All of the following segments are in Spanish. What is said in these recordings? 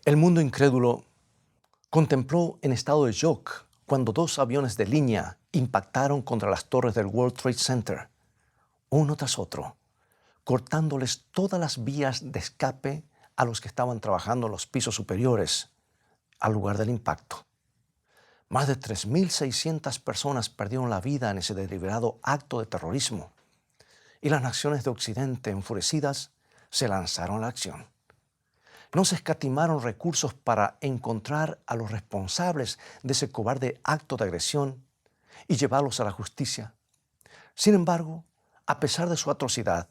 El mundo incrédulo contempló en estado de shock cuando dos aviones de línea impactaron contra las torres del World Trade Center, uno tras otro, cortándoles todas las vías de escape a los que estaban trabajando en los pisos superiores al lugar del impacto. Más de 3.600 personas perdieron la vida en ese deliberado acto de terrorismo, y las naciones de Occidente, enfurecidas, se lanzaron a la acción. No se escatimaron recursos para encontrar a los responsables de ese cobarde acto de agresión y llevarlos a la justicia. Sin embargo, a pesar de su atrocidad,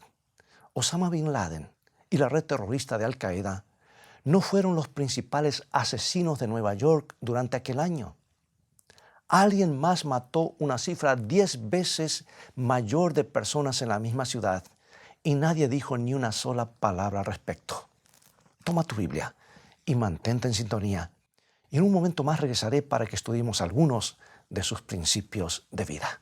Osama Bin Laden y la red terrorista de Al-Qaeda no fueron los principales asesinos de Nueva York durante aquel año. Alguien más mató una cifra 10 veces mayor de personas en la misma ciudad y nadie dijo ni una sola palabra al respecto. Toma tu Biblia y mantente en sintonía. Y en un momento más regresaré para que estudiemos algunos de sus principios de vida.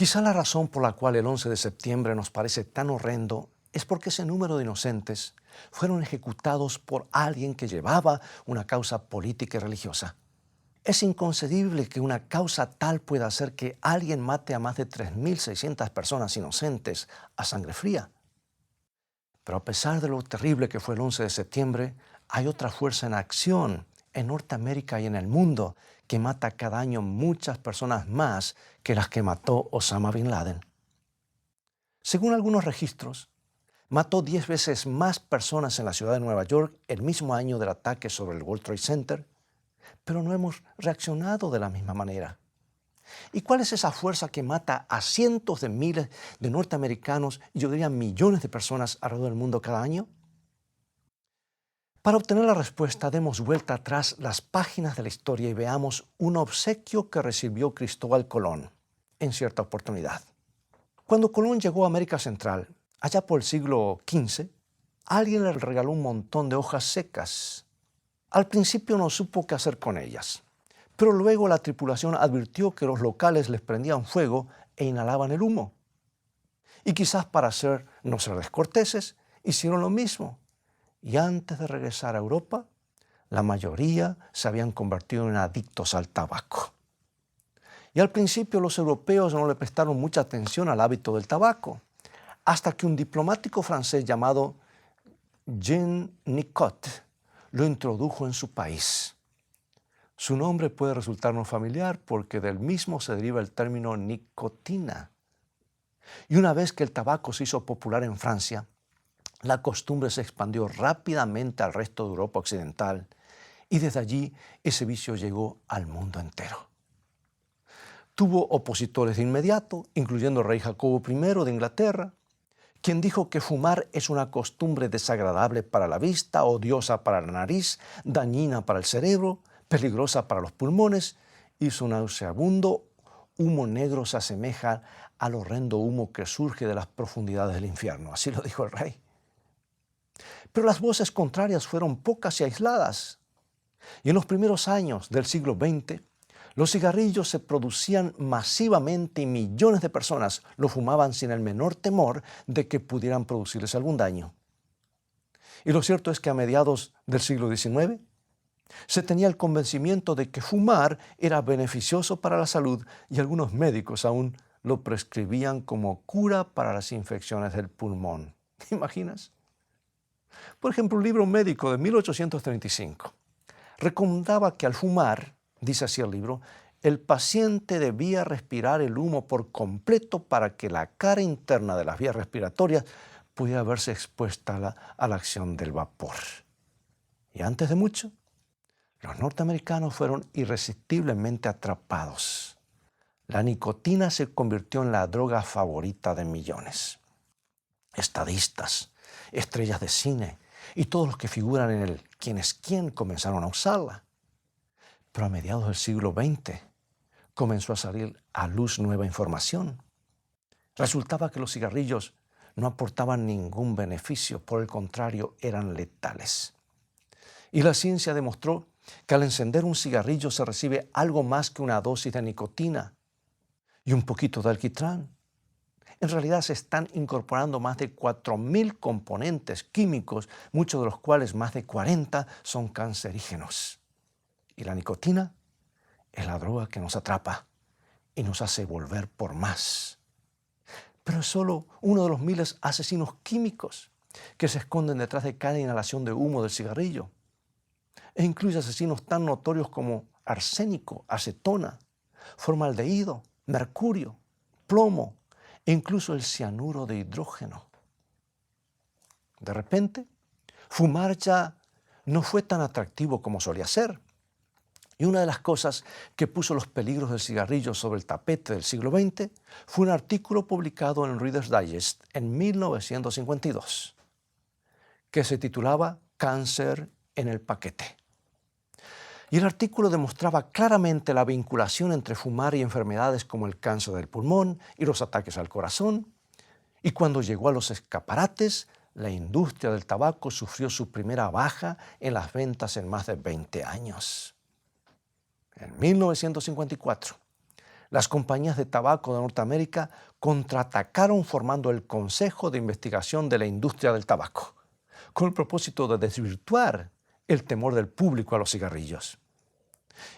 Quizá la razón por la cual el 11 de septiembre nos parece tan horrendo es porque ese número de inocentes fueron ejecutados por alguien que llevaba una causa política y religiosa. Es inconcebible que una causa tal pueda hacer que alguien mate a más de 3.600 personas inocentes a sangre fría. Pero a pesar de lo terrible que fue el 11 de septiembre, hay otra fuerza en acción en Norteamérica y en el mundo que mata cada año muchas personas más que las que mató Osama Bin Laden. Según algunos registros, mató 10 veces más personas en la ciudad de Nueva York el mismo año del ataque sobre el World Trade Center, pero no hemos reaccionado de la misma manera. ¿Y cuál es esa fuerza que mata a cientos de miles de norteamericanos y yo diría millones de personas alrededor del mundo cada año? Para obtener la respuesta, demos vuelta atrás las páginas de la historia y veamos un obsequio que recibió Cristóbal Colón en cierta oportunidad. Cuando Colón llegó a América Central, allá por el siglo XV, alguien le regaló un montón de hojas secas. Al principio no supo qué hacer con ellas, pero luego la tripulación advirtió que los locales les prendían fuego e inhalaban el humo. Y quizás para no ser descorteses, hicieron lo mismo. Y antes de regresar a Europa, la mayoría se habían convertido en adictos al tabaco. Y al principio los europeos no le prestaron mucha atención al hábito del tabaco, hasta que un diplomático francés llamado Jean Nicot lo introdujo en su país. Su nombre puede resultarnos familiar porque del mismo se deriva el término nicotina. Y una vez que el tabaco se hizo popular en Francia, la costumbre se expandió rápidamente al resto de Europa Occidental y desde allí ese vicio llegó al mundo entero. Tuvo opositores de inmediato, incluyendo el rey Jacobo I de Inglaterra, quien dijo que fumar es una costumbre desagradable para la vista, odiosa para la nariz, dañina para el cerebro, peligrosa para los pulmones y su nauseabundo humo negro se asemeja al horrendo humo que surge de las profundidades del infierno. Así lo dijo el rey. Pero las voces contrarias fueron pocas y aisladas. Y en los primeros años del siglo XX, los cigarrillos se producían masivamente y millones de personas lo fumaban sin el menor temor de que pudieran producirles algún daño. Y lo cierto es que a mediados del siglo XIX se tenía el convencimiento de que fumar era beneficioso para la salud y algunos médicos aún lo prescribían como cura para las infecciones del pulmón. ¿Te imaginas? Por ejemplo, un libro médico de 1835 recomendaba que al fumar, dice así el libro, el paciente debía respirar el humo por completo para que la cara interna de las vías respiratorias pudiera verse expuesta a la acción del vapor. Y antes de mucho, los norteamericanos fueron irresistiblemente atrapados. La nicotina se convirtió en la droga favorita de millones. Estadistas, estrellas de cine y todos los que figuran en el quién es quién comenzaron a usarla. Pero a mediados del siglo XX comenzó a salir a luz nueva información. Resultaba que los cigarrillos no aportaban ningún beneficio, por el contrario, eran letales. Y la ciencia demostró que al encender un cigarrillo se recibe algo más que una dosis de nicotina y un poquito de alquitrán. En realidad se están incorporando más de 4.000 componentes químicos, muchos de los cuales, más de 40, son cancerígenos. Y la nicotina es la droga que nos atrapa y nos hace volver por más. Pero es solo uno de los miles asesinos químicos que se esconden detrás de cada inhalación de humo del cigarrillo. E incluye asesinos tan notorios como arsénico, acetona, formaldehído, mercurio, plomo e incluso el cianuro de hidrógeno. De repente, fumar ya no fue tan atractivo como solía ser. Y una de las cosas que puso los peligros del cigarrillo sobre el tapete del siglo XX fue un artículo publicado en Reader's Digest en 1952, que se titulaba Cáncer en el paquete. Y el artículo demostraba claramente la vinculación entre fumar y enfermedades como el cáncer del pulmón y los ataques al corazón. Y cuando llegó a los escaparates, la industria del tabaco sufrió su primera baja en las ventas en más de 20 años. En 1954, las compañías de tabaco de Norteamérica contraatacaron formando el Consejo de Investigación de la Industria del Tabaco, con el propósito de desvirtuar el temor del público a los cigarrillos.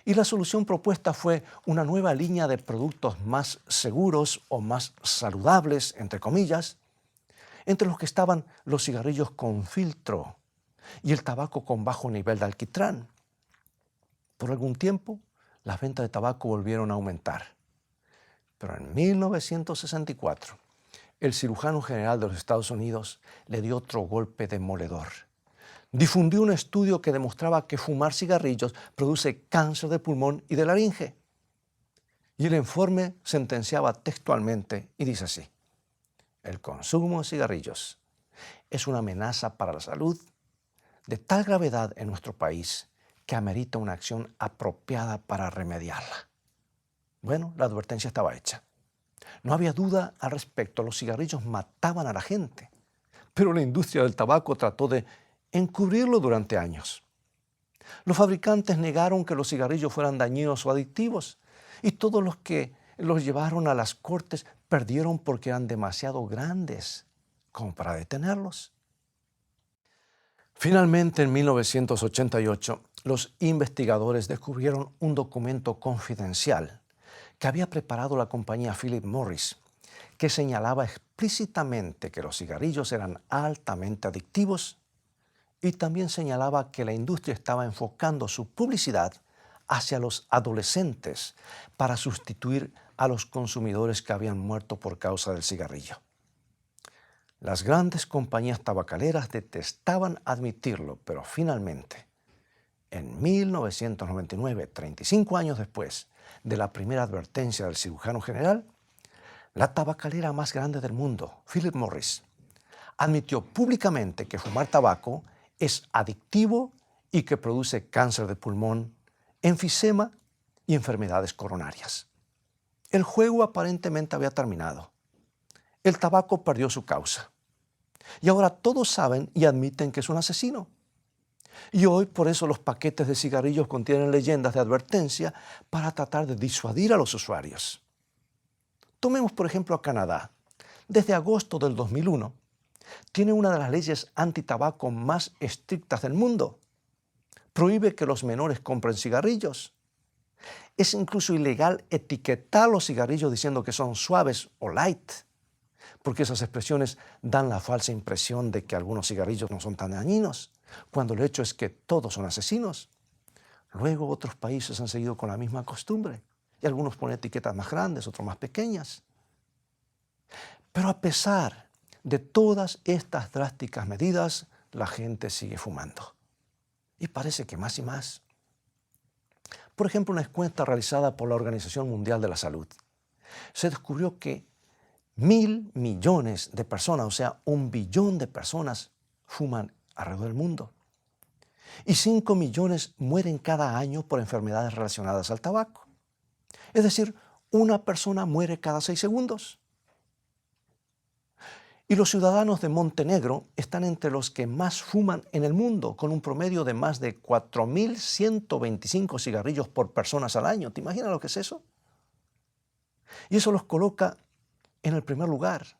Y la solución propuesta fue una nueva línea de productos más seguros o más saludables, entre comillas, entre los que estaban los cigarrillos con filtro y el tabaco con bajo nivel de alquitrán. Por algún tiempo, las ventas de tabaco volvieron a aumentar. Pero en 1964, el cirujano general de los Estados Unidos le dio otro golpe demoledor. Difundió un estudio que demostraba que fumar cigarrillos produce cáncer de pulmón y de laringe. Y el informe sentenciaba textualmente y dice así: el consumo de cigarrillos es una amenaza para la salud de tal gravedad en nuestro país que amerita una acción apropiada para remediarla. Bueno, la advertencia estaba hecha. No había duda al respecto, los cigarrillos mataban a la gente, pero la industria del tabaco trató de encubrirlo durante años. Los fabricantes negaron que los cigarrillos fueran dañinos o adictivos, y todos los que los llevaron a las cortes perdieron porque eran demasiado grandes como para detenerlos. Finalmente, en 1988, los investigadores descubrieron un documento confidencial que había preparado la compañía Philip Morris, que señalaba explícitamente que los cigarrillos eran altamente adictivos y también señalaba que la industria estaba enfocando su publicidad hacia los adolescentes para sustituir a los consumidores que habían muerto por causa del cigarrillo. Las grandes compañías tabacaleras detestaban admitirlo, pero finalmente, en 1999, 35 años después de la primera advertencia del cirujano general, la tabacalera más grande del mundo, Philip Morris, admitió públicamente que fumar tabaco es adictivo y que produce cáncer de pulmón, enfisema y enfermedades coronarias. El juego aparentemente había terminado. El tabaco perdió su causa. Y ahora todos saben y admiten que es un asesino. Y hoy por eso los paquetes de cigarrillos contienen leyendas de advertencia para tratar de disuadir a los usuarios. Tomemos por ejemplo a Canadá. Desde agosto del 2001, tiene una de las leyes antitabaco más estrictas del mundo. Prohíbe que los menores compren cigarrillos. Es incluso ilegal etiquetar los cigarrillos diciendo que son suaves o light, porque esas expresiones dan la falsa impresión de que algunos cigarrillos no son tan dañinos, cuando el hecho es que todos son asesinos. Luego otros países han seguido con la misma costumbre y algunos ponen etiquetas más grandes, otros más pequeñas. Pero a pesar de todas estas drásticas medidas, la gente sigue fumando. Y parece que más y más. Por ejemplo, una encuesta realizada por la Organización Mundial de la Salud, se descubrió que 1.000 millones de personas, o sea, 1 billón de personas, fuman alrededor del mundo. Y 5 millones mueren cada año por enfermedades relacionadas al tabaco. Es decir, una persona muere cada 6 segundos. Y los ciudadanos de Montenegro están entre los que más fuman en el mundo, con un promedio de más de 4.125 cigarrillos por personas al año. ¿Te imaginas lo que es eso? Y eso los coloca en el primer lugar.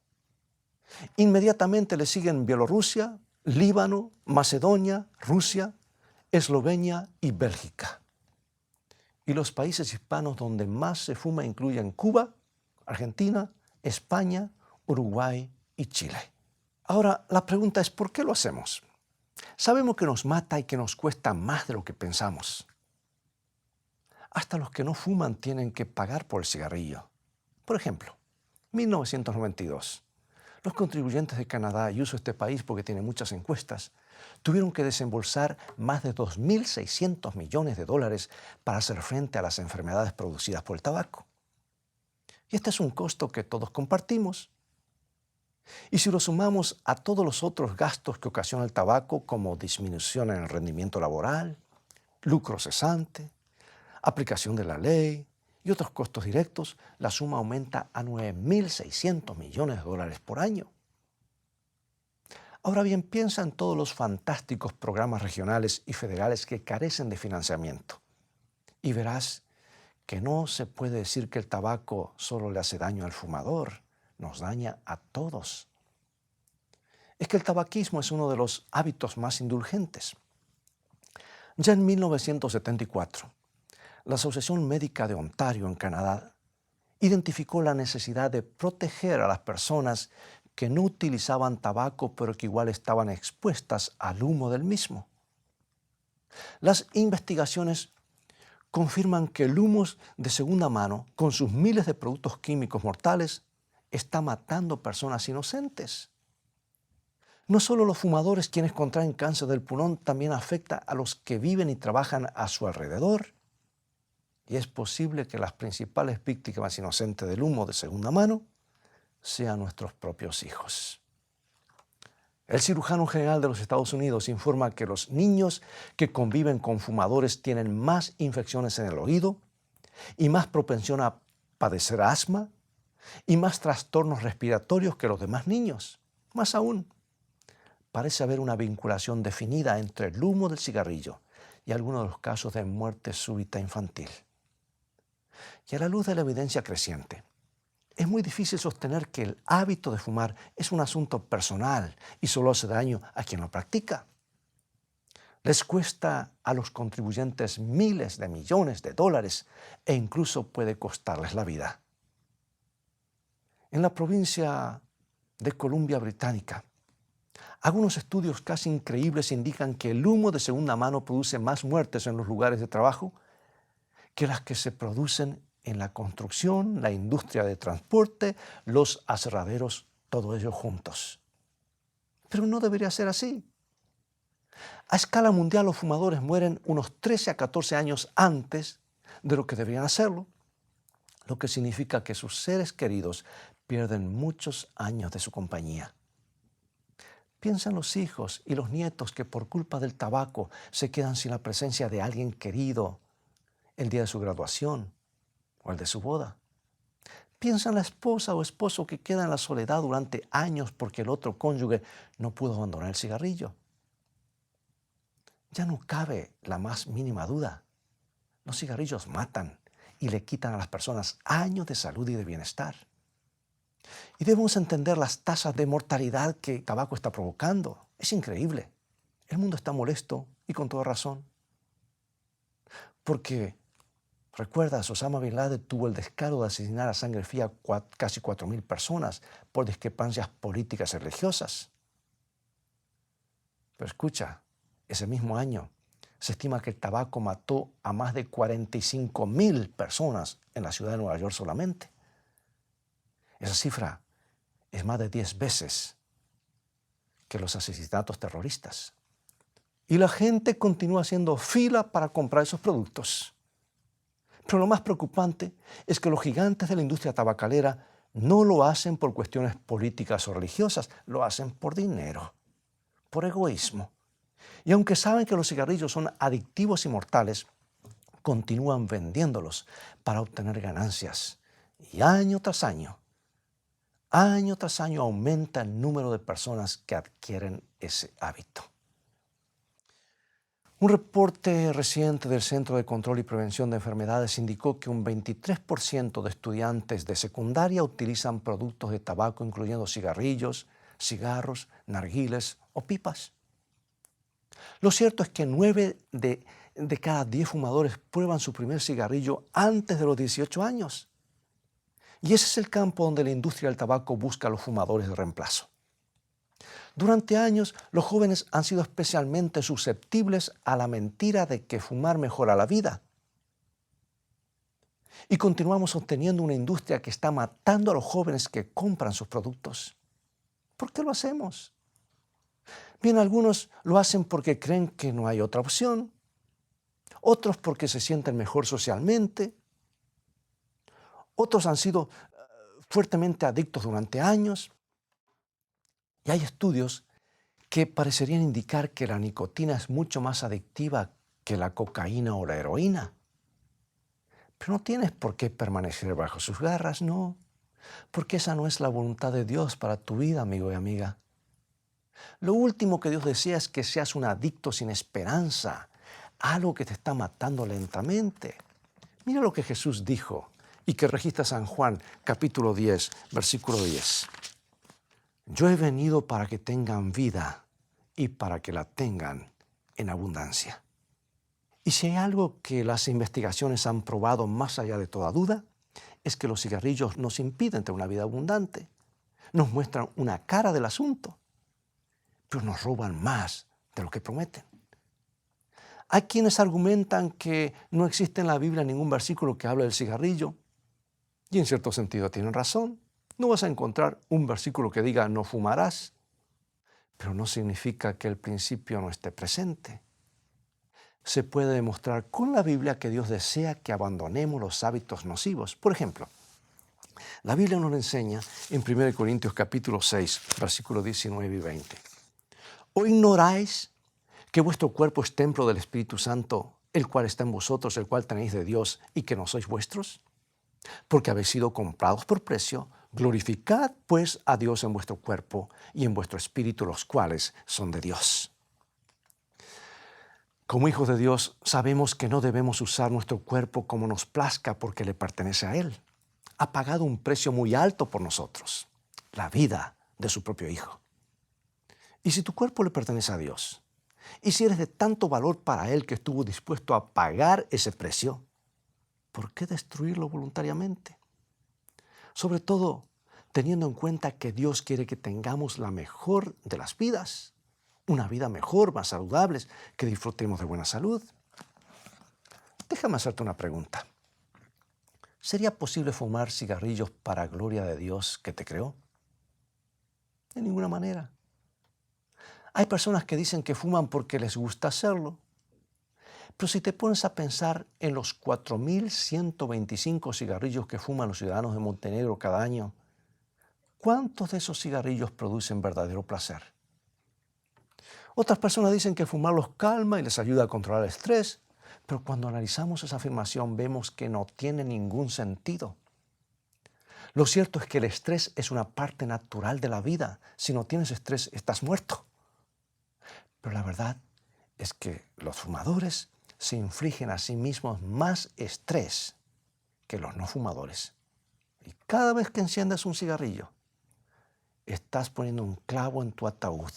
Inmediatamente le siguen Bielorrusia, Líbano, Macedonia, Rusia, Eslovenia y Bélgica. Y los países hispanos donde más se fuma incluyen Cuba, Argentina, España, Uruguay y Chile. Ahora, la pregunta es, ¿por qué lo hacemos? Sabemos que nos mata y que nos cuesta más de lo que pensamos. Hasta los que no fuman tienen que pagar por el cigarrillo. Por ejemplo, 1992. Los contribuyentes de Canadá, y uso este país porque tiene muchas encuestas, tuvieron que desembolsar más de 2.600 millones de dólares para hacer frente a las enfermedades producidas por el tabaco. Y este es un costo que todos compartimos. Y si lo sumamos a todos los otros gastos que ocasiona el tabaco, como disminución en el rendimiento laboral, lucro cesante, aplicación de la ley y otros costos directos, la suma aumenta a 9.600 millones de dólares por año. Ahora bien, piensa en todos los fantásticos programas regionales y federales que carecen de financiamiento y verás que no se puede decir que el tabaco solo le hace daño al fumador, nos daña a todos. Es que el tabaquismo es uno de los hábitos más indulgentes. Ya en 1974, la Asociación Médica de Ontario, en Canadá, identificó la necesidad de proteger a las personas que no utilizaban tabaco, pero que igual estaban expuestas al humo del mismo. Las investigaciones confirman que el humo de segunda mano, con sus miles de productos químicos mortales, está matando personas inocentes. No solo los fumadores quienes contraen cáncer del pulmón, también afecta a los que viven y trabajan a su alrededor. Y es posible que las principales víctimas inocentes del humo de segunda mano sean nuestros propios hijos. El cirujano general de los Estados Unidos informa que los niños que conviven con fumadores tienen más infecciones en el oído y más propensión a padecer asma y más trastornos respiratorios que los demás niños. Más aún, parece haber una vinculación definida entre el humo del cigarrillo y algunos de los casos de muerte súbita infantil. Y a la luz de la evidencia creciente, es muy difícil sostener que el hábito de fumar es un asunto personal y solo hace daño a quien lo practica. Les cuesta a los contribuyentes miles de millones de dólares e incluso puede costarles la vida. En la provincia de Columbia Británica, algunos estudios casi increíbles indican que el humo de segunda mano produce más muertes en los lugares de trabajo que las que se producen en la construcción, la industria de transporte, los aserraderos, todo ello juntos. Pero no debería ser así. A escala mundial los fumadores mueren unos 13 a 14 años antes de lo que deberían hacerlo, lo que significa que sus seres queridos pierden muchos años de su compañía. Piensa en los hijos y los nietos que por culpa del tabaco se quedan sin la presencia de alguien querido el día de su graduación o el de su boda. Piensa en la esposa o esposo que queda en la soledad durante años porque el otro cónyuge no pudo abandonar el cigarrillo. Ya no cabe la más mínima duda. Los cigarrillos matan y le quitan a las personas años de salud y de bienestar. Y debemos entender las tasas de mortalidad que el tabaco está provocando. Es increíble. El mundo está molesto y con toda razón. Porque ¿recuerdas? Osama Bin Laden tuvo el descaro de asesinar a sangre fría casi 4.000 personas por discrepancias políticas y religiosas. Pero escucha, ese mismo año se estima que el tabaco mató a más de 45.000 personas en la ciudad de Nueva York solamente. Esa cifra es más de 10 veces que los asesinatos terroristas. Y la gente continúa haciendo fila para comprar esos productos. Pero lo más preocupante es que los gigantes de la industria tabacalera no lo hacen por cuestiones políticas o religiosas, lo hacen por dinero, por egoísmo. Y aunque saben que los cigarrillos son adictivos y mortales, continúan vendiéndolos para obtener ganancias. Y año tras año, Año tras año aumenta el número de personas que adquieren ese hábito. Un reporte reciente del Centro de Control y Prevención de Enfermedades indicó que un 23% de estudiantes de secundaria utilizan productos de tabaco, incluyendo cigarrillos, cigarros, narguiles o pipas. Lo cierto es que 9 de cada 10 fumadores prueban su primer cigarrillo antes de los 18 años. Y ese es el campo donde la industria del tabaco busca a los fumadores de reemplazo. Durante años, los jóvenes han sido especialmente susceptibles a la mentira de que fumar mejora la vida. Y continuamos sosteniendo una industria que está matando a los jóvenes que compran sus productos. ¿Por qué lo hacemos? Bien, algunos lo hacen porque creen que no hay otra opción, otros porque se sienten mejor socialmente, otros han sido fuertemente adictos durante años. Y hay estudios que parecerían indicar que la nicotina es mucho más adictiva que la cocaína o la heroína. Pero no tienes por qué permanecer bajo sus garras, no, porque esa no es la voluntad de Dios para tu vida, amigo y amiga. Lo último que Dios desea es que seas un adicto sin esperanza, algo que te está matando lentamente. Mira lo que Jesús dijo y que registra San Juan, capítulo 10, versículo 10. Yo he venido para que tengan vida y para que la tengan en abundancia. Y si hay algo que las investigaciones han probado más allá de toda duda, es que los cigarrillos nos impiden tener una vida abundante. Nos muestran una cara del asunto, pero nos roban más de lo que prometen. Hay quienes argumentan que no existe en la Biblia ningún versículo que hable del cigarrillo, y en cierto sentido tienen razón. No vas a encontrar un versículo que diga no fumarás, pero no significa que el principio no esté presente. Se puede demostrar con la Biblia que Dios desea que abandonemos los hábitos nocivos. Por ejemplo, la Biblia nos enseña en 1 Corintios capítulo 6, versículos 19 y 20. ¿O ignoráis que vuestro cuerpo es templo del Espíritu Santo, el cual está en vosotros, el cual tenéis de Dios, y que no sois vuestros? Porque habéis sido comprados por precio. Glorificad pues a Dios en vuestro cuerpo y en vuestro espíritu, los cuales son de Dios. Como hijos de Dios, sabemos que no debemos usar nuestro cuerpo como nos plazca porque le pertenece a Él. Ha pagado un precio muy alto por nosotros, la vida de su propio Hijo. Y si tu cuerpo le pertenece a Dios, y si eres de tanto valor para Él que estuvo dispuesto a pagar ese precio, ¿por qué destruirlo voluntariamente? Sobre todo, teniendo en cuenta que Dios quiere que tengamos la mejor de las vidas, una vida mejor, más saludable, que disfrutemos de buena salud. Déjame hacerte una pregunta. ¿Sería posible fumar cigarrillos para gloria de Dios que te creó? De ninguna manera. Hay personas que dicen que fuman porque les gusta hacerlo. Pero si te pones a pensar en los 4.125 cigarrillos que fuman los ciudadanos de Montenegro cada año, ¿cuántos de esos cigarrillos producen verdadero placer? Otras personas dicen que fumar los calma y les ayuda a controlar el estrés, pero cuando analizamos esa afirmación vemos que no tiene ningún sentido. Lo cierto es que el estrés es una parte natural de la vida. Si no tienes estrés, estás muerto. Pero la verdad es que los fumadores se infligen a sí mismos más estrés que los no fumadores. Y cada vez que enciendes un cigarrillo, estás poniendo un clavo en tu ataúd.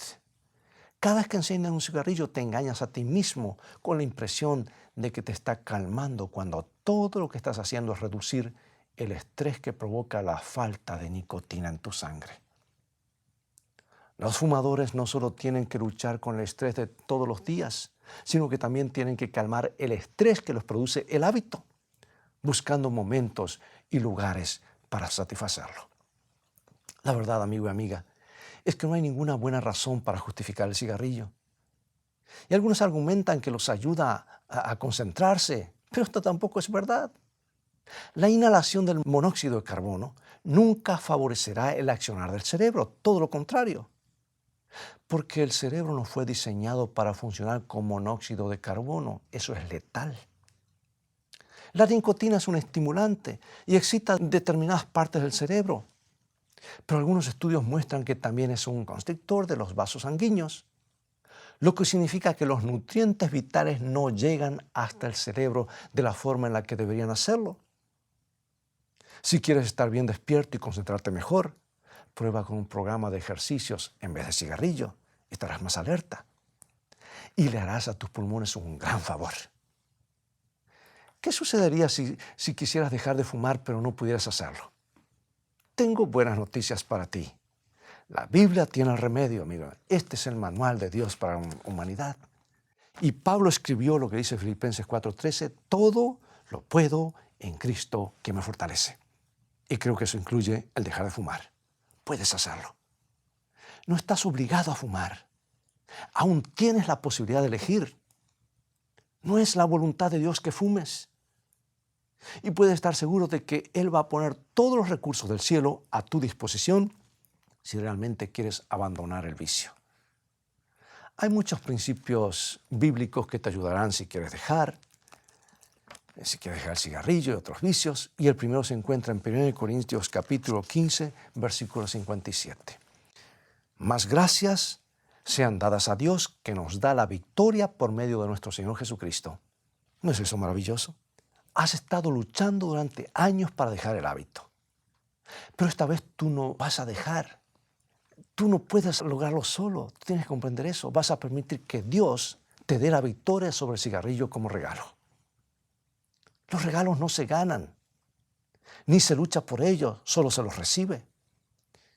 Cada vez que enciendes un cigarrillo te engañas a ti mismo con la impresión de que te está calmando cuando todo lo que estás haciendo es reducir el estrés que provoca la falta de nicotina en tu sangre. Los fumadores no solo tienen que luchar con el estrés de todos los días, sino que también tienen que calmar el estrés que les produce el hábito, buscando momentos y lugares para satisfacerlo. La verdad, amigo y amiga, es que no hay ninguna buena razón para justificar el cigarrillo. Y algunos argumentan que los ayuda a concentrarse, pero esto tampoco es verdad. La inhalación del monóxido de carbono nunca favorecerá el accionar del cerebro, todo lo contrario. Porque el cerebro no fue diseñado para funcionar con monóxido de carbono. Eso es letal. La nicotina es un estimulante y excita determinadas partes del cerebro. pero algunos estudios muestran que también es un constrictor de los vasos sanguíneos, lo que significa que los nutrientes vitales no llegan hasta el cerebro de la forma en la que deberían hacerlo. Si quieres estar bien despierto y concentrarte mejor, prueba con un programa de ejercicios en vez de cigarrillo. Estarás más alerta y le harás a tus pulmones un gran favor. ¿Qué sucedería si quisieras dejar de fumar pero no pudieras hacerlo? Tengo buenas noticias para ti. La Biblia tiene el remedio, amigo. Este es el manual de Dios para la humanidad. Y Pablo escribió lo que dice Filipenses 4:13, todo lo puedo en Cristo que me fortalece. Y creo que eso incluye el dejar de fumar. Puedes hacerlo. No estás obligado a fumar. Aún tienes la posibilidad de elegir. No es la voluntad de Dios que fumes. Y puedes estar seguro de que Él va a poner todos los recursos del cielo a tu disposición si realmente quieres abandonar el vicio. Hay muchos principios bíblicos que te ayudarán si quieres dejar el cigarrillo y otros vicios. Y el primero se encuentra en 1 Corintios capítulo 15, versículo 57. Mas gracias sean dadas a Dios que nos da la victoria por medio de nuestro Señor Jesucristo. ¿No es eso maravilloso? Has estado luchando durante años para dejar el hábito. Pero esta vez tú no vas a dejar. Tú no puedes lograrlo solo. Tú tienes que comprender eso. Vas a permitir que Dios te dé la victoria sobre el cigarrillo como regalo. Los regalos no se ganan, ni se lucha por ellos, solo se los recibe.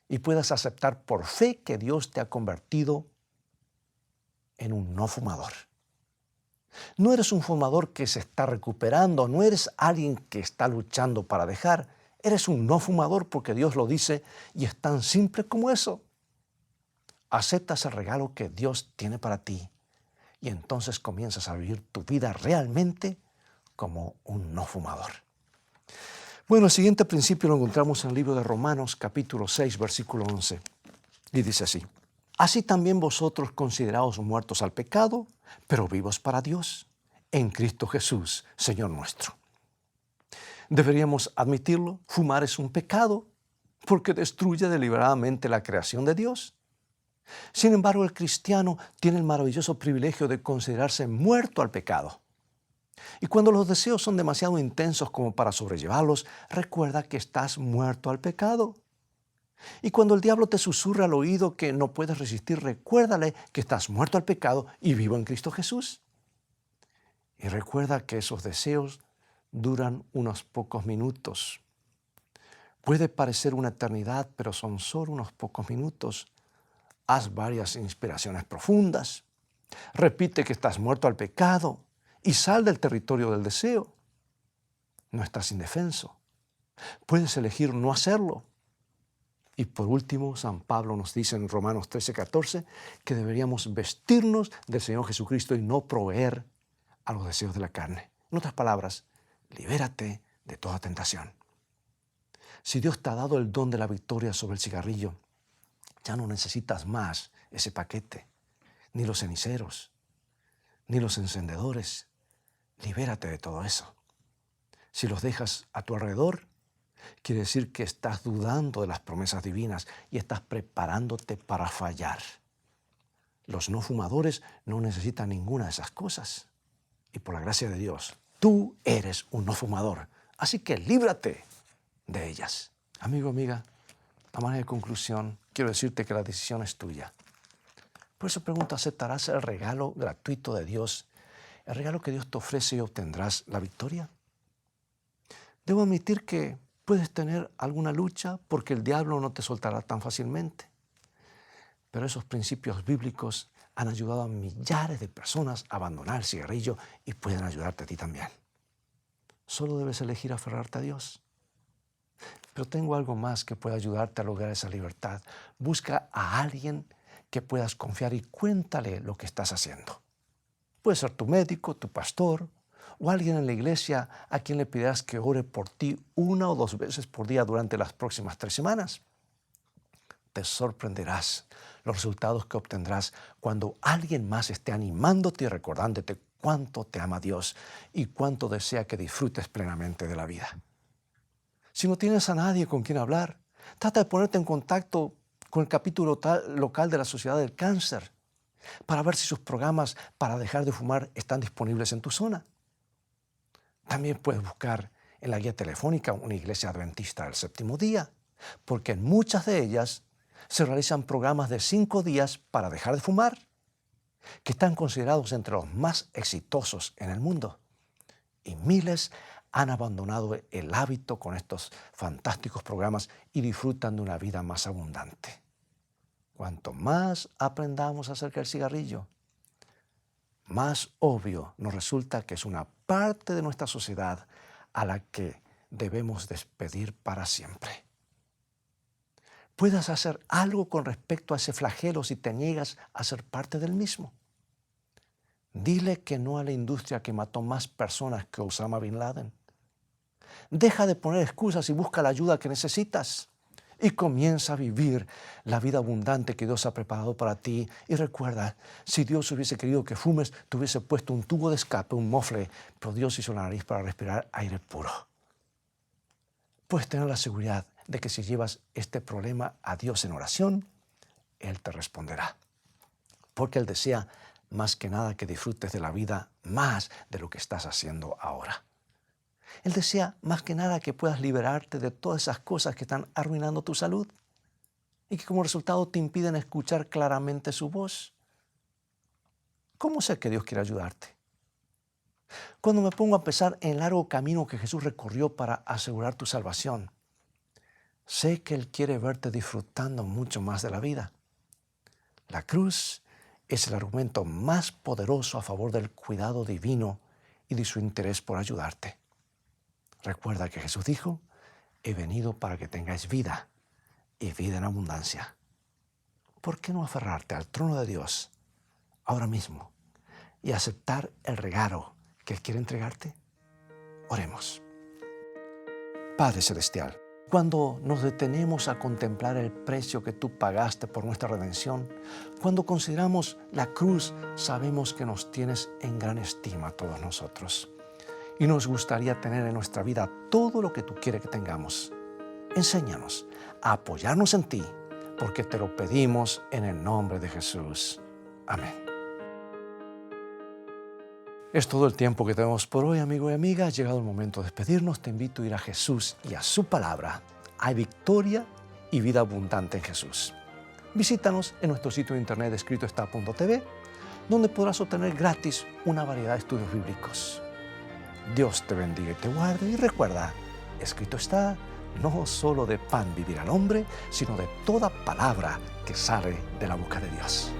Y puedes aceptar por fe que Dios te ha convertido en un no fumador. No eres un fumador que se está recuperando, no eres alguien que está luchando para dejar. Eres un no fumador porque Dios lo dice y es tan simple como eso. Aceptas el regalo que Dios tiene para ti y entonces comienzas a vivir tu vida realmente como un no fumador. Bueno, el siguiente principio lo encontramos en el libro de Romanos, capítulo 6, versículo 11. Y dice así: así también vosotros consideraos muertos al pecado, pero vivos para Dios, en Cristo Jesús, Señor nuestro. Deberíamos admitirlo, fumar es un pecado porque destruye deliberadamente la creación de Dios. Sin embargo, el cristiano tiene el maravilloso privilegio de considerarse muerto al pecado. Y cuando los deseos son demasiado intensos como para sobrellevarlos, recuerda que estás muerto al pecado. Y cuando el diablo te susurra al oído que no puedes resistir, recuérdale que estás muerto al pecado y vivo en Cristo Jesús. Y recuerda que esos deseos duran unos pocos minutos. Puede parecer una eternidad, pero son solo unos pocos minutos. Haz varias inspiraciones profundas. Repite que estás muerto al pecado y sal del territorio del deseo. No estás indefenso. Puedes elegir no hacerlo. Y por último, San Pablo nos dice en Romanos 13:14 que deberíamos vestirnos del Señor Jesucristo y no proveer a los deseos de la carne. En otras palabras, libérate de toda tentación. Si Dios te ha dado el don de la victoria sobre el cigarrillo, ya no necesitas más ese paquete, ni los ceniceros, ni los encendedores. Libérate de todo eso. Si los dejas a tu alrededor, quiere decir que estás dudando de las promesas divinas y estás preparándote para fallar. Los no fumadores no necesitan ninguna de esas cosas. Y por la gracia de Dios, tú eres un no fumador. Así que líbrate de ellas. Amigo, amiga, a manera de conclusión, quiero decirte que la decisión es tuya. Por eso pregunto, ¿aceptarás el regalo gratuito de Dios? El regalo que Dios te ofrece y obtendrás la victoria. Debo admitir que puedes tener alguna lucha porque el diablo no te soltará tan fácilmente. Pero esos principios bíblicos han ayudado a millares de personas a abandonar el cigarrillo y pueden ayudarte a ti también. Solo debes elegir aferrarte a Dios. Pero tengo algo más que puede ayudarte a lograr esa libertad. Busca a alguien que puedas confiar y cuéntale lo que estás haciendo. Puede ser tu médico, tu pastor o alguien en la iglesia a quien le pidas que ore por ti 1 o 2 veces por día durante las próximas 3 semanas. Te sorprenderás los resultados que obtendrás cuando alguien más esté animándote y recordándote cuánto te ama Dios y cuánto desea que disfrutes plenamente de la vida. Si no tienes a nadie con quien hablar, Trata de ponerte en contacto con el capítulo local de la Sociedad del Cáncer para ver si sus programas para dejar de fumar están disponibles en tu zona. También puedes buscar en la guía telefónica una iglesia adventista del séptimo día, porque en muchas de ellas se realizan programas de 5 días para dejar de fumar, que están considerados entre los más exitosos en el mundo. Y miles han abandonado el hábito con estos fantásticos programas y disfrutan de una vida más abundante. Cuanto más aprendamos acerca del cigarrillo, más obvio nos resulta que es una parte de nuestra sociedad a la que debemos despedir para siempre. Puedes hacer algo con respecto a ese flagelo si te niegas a ser parte del mismo. Dile que no a la industria que mató más personas que Osama Bin Laden. Deja de poner excusas y busca la ayuda que necesitas. Y comienza a vivir la vida abundante que Dios ha preparado para ti. Y recuerda, si Dios hubiese querido que fumes, te hubiese puesto un tubo de escape, un mofle, pero Dios hizo la nariz para respirar aire puro. Puedes tener la seguridad de que si llevas este problema a Dios en oración, Él te responderá. Porque Él desea más que nada que disfrutes de la vida más de lo que estás haciendo ahora. Él desea más que nada que puedas liberarte de todas esas cosas que están arruinando tu salud y que como resultado te impiden escuchar claramente su voz. ¿Cómo sé que Dios quiere ayudarte? Cuando me pongo a pensar en el largo camino que Jesús recorrió para asegurar tu salvación, sé que Él quiere verte disfrutando mucho más de la vida. La cruz es el argumento más poderoso a favor del cuidado divino y de su interés por ayudarte. Recuerda que Jesús dijo, he venido para que tengáis vida y vida en abundancia. ¿Por qué no aferrarte al trono de Dios ahora mismo y aceptar el regalo que Él quiere entregarte? Oremos. Padre Celestial, cuando nos detenemos a contemplar el precio que tú pagaste por nuestra redención, cuando consideramos la cruz, sabemos que nos tienes en gran estima a todos nosotros. Y nos gustaría tener en nuestra vida todo lo que tú quieres que tengamos. Enséñanos a apoyarnos en ti, porque te lo pedimos en el nombre de Jesús. Amén. Es todo el tiempo que tenemos por hoy, amigo y amiga. Ha llegado el momento de despedirnos. Te invito a ir a Jesús y a su palabra. Hay victoria y vida abundante en Jesús. Visítanos en nuestro sitio de internet escritoestá.tv, donde podrás obtener gratis una variedad de estudios bíblicos. Dios te bendiga y te guarde. Y recuerda, escrito está, no solo de pan vivirá el hombre, sino de toda palabra que sale de la boca de Dios.